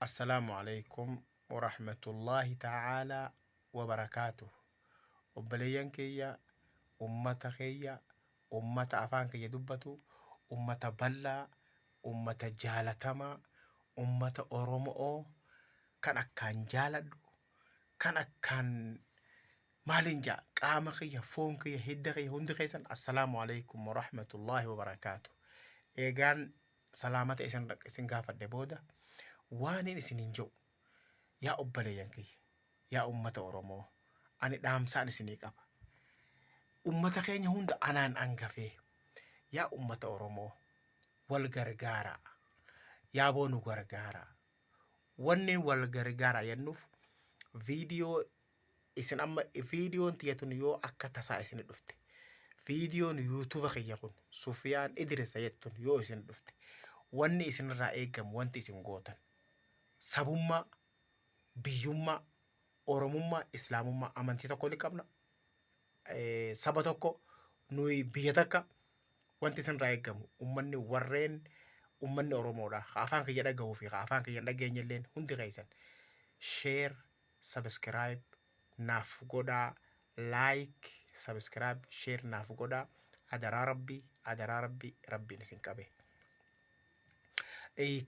السلام عليكم ورحمة الله تعالى وبركاته. وبليان كيا أمتا كيا أمتا أفان كيا دبتو أمتا بلا أمتا جالتما أمتا أورومو كان أكان جالدو كان أكان مالنجا قام كيا فون كيا هيدا كيا هند كيسان السلام عليكم ورحمة الله وبركاته. إيغان سلامة إسن غافة دبودا وانين إسنين جو يا أبليان كيا يا أمتا أورومو أنا دام سان إسني قبا أمتا كينيا هند أنان أنغفي يا أمتا أورومو والغرغارا يا بونو غرغارا wanni wal gargaara yennuuf viidiyoo isin amma viidiyoon tiyatun yoo akka tasaa isin dhufte viidiyoon yuutuuba kiyya kun Sufiyaan Idris jettun yoo isin dhufte wanni isinirraa eegamu wanti isin gootan sabummaa biyyummaa oromummaa islaamummaa amantii tokko ni qabna saba tokko nuyi biyya takka wanti isinirraa eegamu ummanni Oromoodha afaan kiyya dhagahuu fi afaan kiyya dhageenye illeen hundi keessan share subscribe naaf godhaa like subscribe share naaf godhaa adaraa rabbiin isin qabe.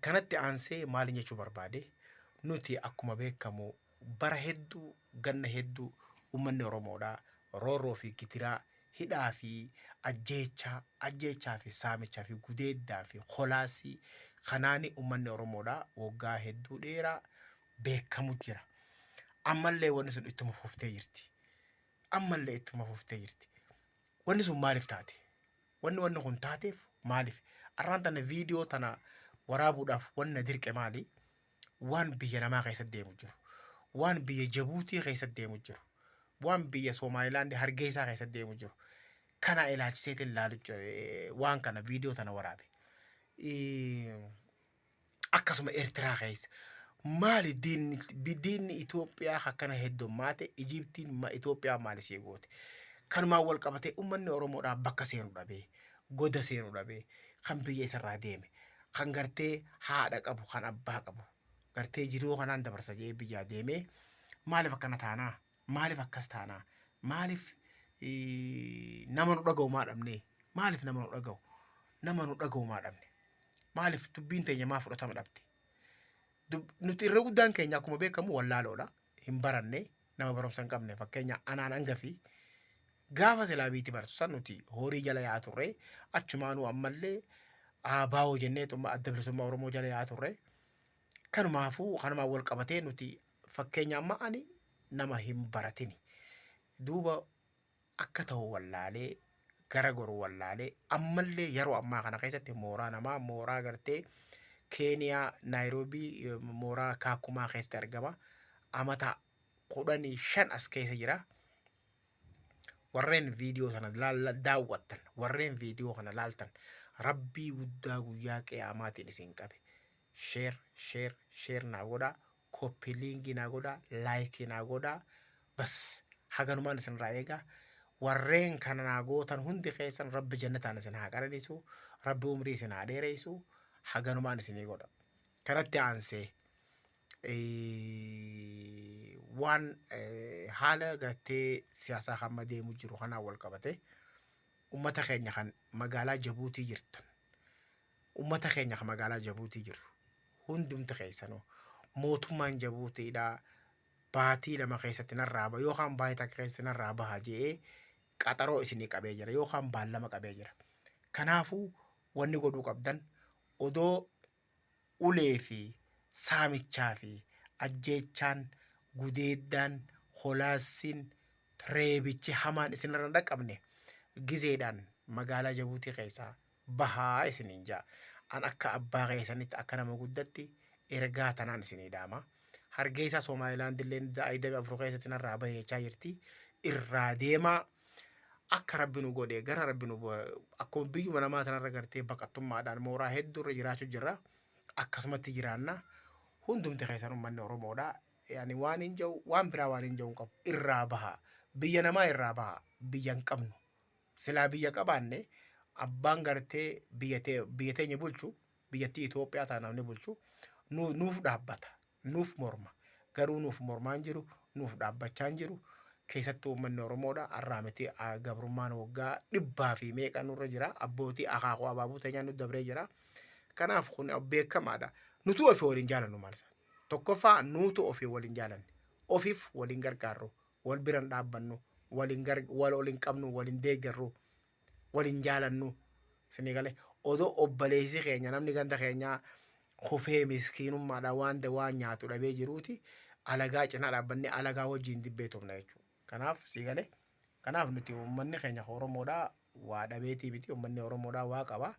Kanatti aansee maaliin jechuu barbaade nuti akkuma beekamu bara hedduu ganna hedduu ummanni Oromoodha roorroo fi gitiraa hidhaa fi ajjeechaa fi saamichaa fi gudeeddaa fi holaasii kanaani ummanni Oromoodha waggaa hedduu dheeraa beekamu jira. Ammallee wanni sun ittuma fuftee jirti. Ammallee ittuma fuftee jirti. Wanni sun maaliif taate? Wanni kun taateef maaliif? Arraan tana viidiyoo tana waraabuudhaaf wanna dirqe maali? Waan biyya namaa keessatti deemu jiru. Waan biyya Jabuutii keessatti deemu jiru. Waan biyya Somaalilaandi Hargeysaa keessatti deemu jiru. Kana ilaalchiseetiin ilaalu waan kana viidiyoo tana waraabe. Akkasuma Eertiraa keessa maali diinni Itoophiyaa akkana heddummaate Ijiptiin Itoophiyaa maali see goote? Kanumaan wal qabatee ummanni Oromoodhaa bakka seenu dhabee goda seenu dhabee kan biyya isarraa deeme kan gartee haadha qabu kan abbaa qabu gartee jiruu kanaan dabarsa jee biyyaa deemee maaliif akkana taanaa? Maaliif akkas taanaa? Maaliif nama nu dhaga'u maa dhabne? Maaliif nama nu dhaga'u? Nama nu dhaga'u maa dhabne? Maaliif dubbiin teenya maa fudhatama dhabde? Nuti irra guddaan keenya akkuma beekamu wallaaloodha. Hin baranne nama barumsa hin qabne fakkeenya anaan hangafi gaafa silaa biitti baratu san nuti horii jala yaa turre achumaanuu ammallee ABO jennee xumma adda bilisummaa Oromoo jala yaa turre kanumaafuu kanumaan wal qabatee nuti fakkeenya amma ani nama hin baratini. Duuba akka ta'u wallaalee gara goru wallaalee ammallee yeroo ammaa kana keessatti mooraa namaa mooraa gartee Keeniyaa Naayiroobii mooraa Kaakumaa keessatti argama. Amata 15 as keessa jira. Warreen viidiyoo sana daawwattan warreen viidiyoo kana laaltan rabbii guddaa guyyaa qiyaamaatiin isin qabe. Share naa godhaa copy linkii naa godhaa like naa godhaa bas haganumaan isinirraa eegaa. Warreen kana naa gootan hundi keessan rabbi jannataan isin haa qananiisu rabbi umrii isin haa dheereessu haganumaan isinii godha. Kanatti aansee waan haala gartee siyaasaa hamma deemu jiru kanaan wal qabate ummata keenya kan magaalaa Jabuutii jirtan ummata keenya kan magaalaa Jabuutii jiru hundumti keessanuu mootummaan Jabuutiidhaa baatii lama keessatti narraa baha yookaan baay'ee takka keessatti narraa baha jedhee qaxaroo isinii qabee jira yookaan baallama qabee jira. Kanaafuu wanni godhuu qabdan odoo ulee fi saamichaa fi ajjeechaan gudeeddaan holaasiin reebichi hamaan isinirra hin dhaqqabne gizeedhaan magaalaa Jabuutii keessaa bahaa isiniin jaa. An akka abbaa keessanitti akka nama guddatti ergaa tanaan isinii dhaama. Hargeysa Somaalilaand illeen daa'idame afur keessatti narraa bahechaa jirti. Irraa deemaa akka rabbi nu godhee gara rabbi nu akkuma biyyuma namaa tanarra gartee baqattummaadhaan mooraa hedduurra jiraachuu jirra. Akkasumatti jiraanna hundumti keessan ummanni Oromoodha. Yani waan hin jiru waan biraa waan hin jiru qabu irraa baha. Biyya namaa irraa baha. Biyya hin qabnu. Silaa biyya qabaanne abbaan gartee biyya teenya bulchu biyyattii Itoophiyaa ta'a namni bulchu nuuf dhaabbata. nuuf morma garuu nuuf mormaan jiru nuuf dhaabbachaan jiru keessattuu uummanni Oromoodha har'aa miti gabrummaan waggaa dhibbaa fi meeqa nurra jira abbootii akaakuu abaabuu teenyaan nu dabree jira kanaaf kun beekamaadha nutu ofii waliin jaalannu maal sana tokkoffaa nutu ofii waliin jaalanne ofiif waliin gargaarru wal biran dhaabbannu wal waliin qabnu waliin deeggarru waliin jaalannu isinii galee odoo obboleessi keenya namni ganda keenyaa kufee miskiinummaadha waan nyaatu dhabee jiruuti alagaa cinaa dhaabbannee alagaa wajjin dibbeetumna jechuudha. Kanaaf sii galee kanaaf nuti uummanni keenya Oromoodhaa waa dhabeetii miti uummanni Oromoodhaa waa qaba.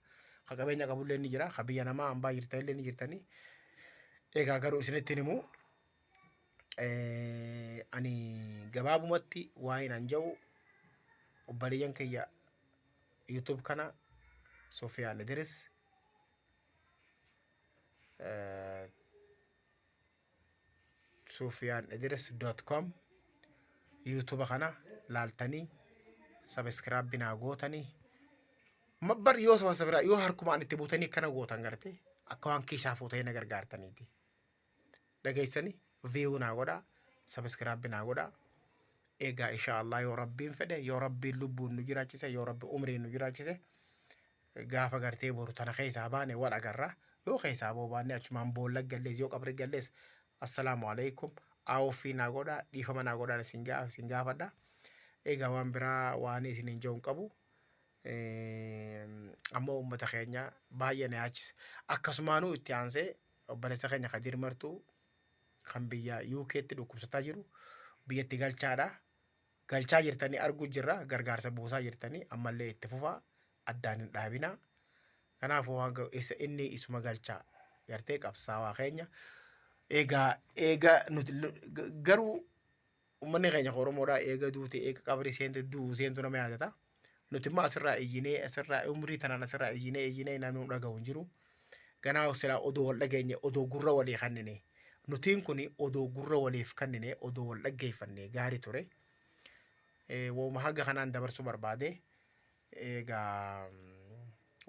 Ka qabeenya qabullee ni jira ka biyya namaa hambaa jirtanillee ni jirtanii. Egaa garuu isinitti himu ani gabaabumatti waa hin anja'u obboleeyyan kiyya YouTube kana Sufiyaan Idris sufianidris.com YouTube kana laaltanii subscribe naa gootanii mabbar yoo sabira yoo harkumaan itti buutanii kana gootan garte akka waan keessaa fuutee na gargaartaniiti dhageessanii view naa godhaa subscribe naa godhaa egaa inshallah yoo rabbiin fedhe yoo rabbiin lubbuun nu jiraachise yoo rabbi umriin nu jiraachise gaafa gartee boru tana keessaa baane wal agarra yoo keessaa boobaanne achumaan boolla gallees yoo qabri gallees assalaamu alaikum aawuffii naa godhaa dhiifama naa godhaa isin gaafadha egaa waan biraa waan isin hin je'uun qabu ammoo uummata keenya baay'ee na yaachise akkasumaanuu itti aansee obboleessa keenya Kadir Martuu kan biyya UK'tti dhukkubsataa jiru biyyatti galchaa jirtanii arguu jirra gargaarsa buusaa jirtanii ammallee itti fufaa addaan hin dhaabinaa kanaafuu waan inni isuma galchaa gartee qabsaawaa keenya eega nuti garuu uummanni keenya Oromoodhaa eega duute eega qabri seentu nama yaadata nuti immoo asirraa iyyinee umrii tanaan asirraa iyyinee namni dhaga'u hin jiru ganaa silaa odoo wal dhageenye odoo gurra walii kannine nutiin kun odoo gurra waliif kannine odoo wal dhaggeeffanne gaarii ture wooma haga kanaan dabarsuu barbaade egaa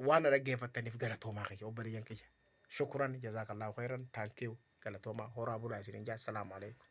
waan dhaggeeffattaniif galatoomaa kiyya obboleeyyan kiyya shukran jazaakallahu khairan thank you galatoomaa horaa bulaa isiniin jaa assalaamu alaikum